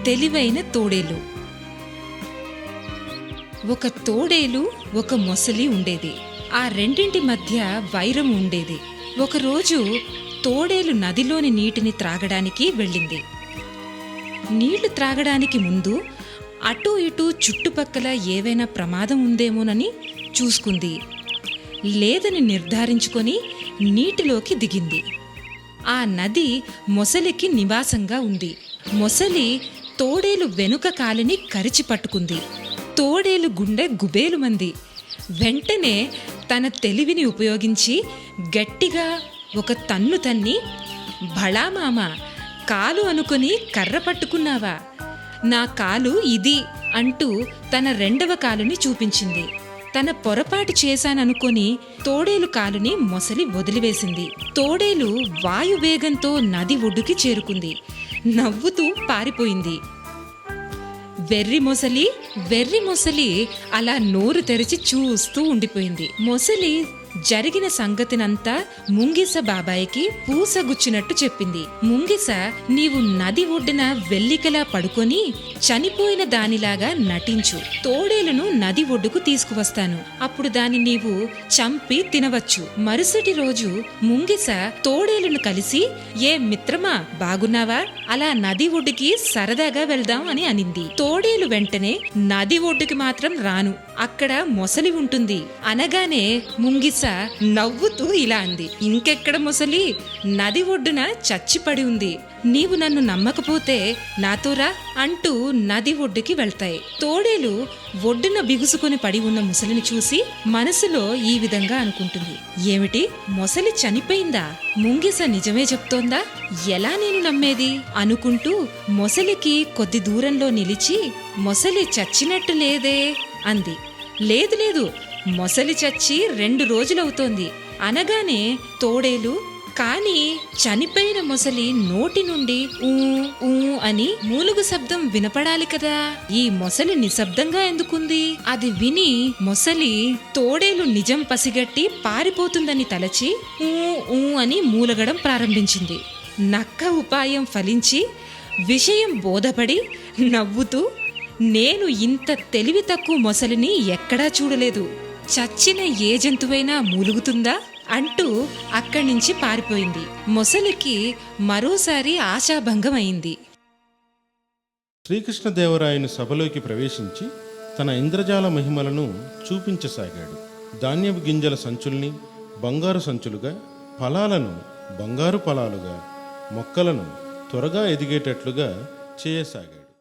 తెలివైన తోడేలు. ఒక తోడేలు, ఒక మొసలి ఉండేది. ఆ రెండింటి మధ్య వైరం ఉండేది. ఒకరోజు తోడేలు నదిలోని నీటిని త్రాగడానికి వెళ్ళింది. నీళ్లు త్రాగడానికి ముందు అటూ ఇటూ చుట్టుపక్కల ఏవైనా ప్రమాదం ఉందేమోనని చూసుకుంది. లేదని నిర్ధారించుకొని నీటిలోకి దిగింది. ఆ నది మొసలికి నివాసంగా ఉంది. మొసలి తోడేలు వెనుక కాలిని కరిచి పట్టుకుంది. తోడేలు గుండె గుబేలుమంది. వెంటనే తన తెలివిని ఉపయోగించి గట్టిగా ఒక తన్ను తన్ని, భళా మామ, కాలు అనుకుని కర్ర పట్టుకున్నావా? నా కాలు ఇది అంటూ తన రెండవ కాలుని చూపించింది. తన పొరపాటు చేశాననుకొని తోడేలు కాలుని మొసలి వదిలివేసింది. తోడేలు వాయువేగంతో నది ఒడ్డుకి చేరుకుంది. నవ్వుతూ పారిపోయింది. వెర్రి మొసలి అలా నోరు తెరిచి చూస్తూ ఉండిపోయింది. మొసలి జరిగిన సంగతినంతా ముంగిస బాబాయికి పూసగుచ్చినట్టు చెప్పింది. ముంగిస, నీవు నది ఒడ్డున వెల్లికలా పడుకొని చనిపోయిన దానిలాగా నటించు. తోడేలును నది ఒడ్డుకు తీసుకువస్తాను. అప్పుడు దాన్ని నీవు చంపి తినవచ్చు. మరుసటి రోజు ముంగిస తోడేలును కలిసి, ఏ మిత్రమా, బాగున్నావా? అలా నది ఒడ్డుకి సరదాగా వెళ్దాం అని అనింది. తోడేలు వెంటనే, నది ఒడ్డుకి మాత్రం రాను, అక్కడ మొసలి ఉంటుంది అనగానే ముంగిస నవ్వుతూ ఇలా అంది, ఇంకెక్కడ మొసలి, నది ఒడ్డున చచ్చిపడి ఉంది. నీవు నన్ను నమ్మకపోతే నాతోరా అంటూ నది ఒడ్డుకి వెళ్తాయి. తోడేలు ఒడ్డున బిగుసుకొని పడి ఉన్న మొసలిని చూసి మనసులో ఈ విధంగా అనుకుంటుంది, ఏమిటి, మొసలి చనిపోయిందా? ముంగిస నిజమే చెప్తోందా? ఎలా నేను నమ్మేది అనుకుంటూ మొసలికి కొద్ది దూరంలో నిలిచి, మొసలి చచ్చినట్టు లేదే అంది. లేదు, మొసలి చచ్చి 2 రోజులవుతోంది అనగానే తోడేలు, కాని చనిపోయిన మొసలి నోటి నుండి ఊ ఊ అని మూలుగు శబ్దం వినపడాలి కదా, ఈ మొసలి నిశ్శబ్దంగా ఎందుకుంది? అది విని మొసలి తోడేలు నిజం పసిగట్టి పారిపోతుందని తలచి ఊ ఊ అని మూలగడం ప్రారంభించింది. నక్క ఉపాయం ఫలించి విషయం బోధపడి నవ్వుతూ, నేను ఇంత తెలివి తక్కువ మొసలిని ఎక్కడా చూడలేదు, చచ్చిన ఏ జంతువైనా మూలుగుతుందా అంటూ అక్కడి నుంచి పారిపోయింది. మొసలికి మరోసారి ఆశాభంగం అయింది. శ్రీకృష్ణదేవరాయను సభలోకి ప్రవేశించి తన ఇంద్రజాల మహిమలను చూపించసాగాడు. ధాన్యపు గింజల సంచుల్ని బంగారు సంచులుగా, ఫలాలను బంగారు ఫలాలుగా, మొక్కలను త్వరగా ఎదిగేటట్లుగా చేయసాగాడు.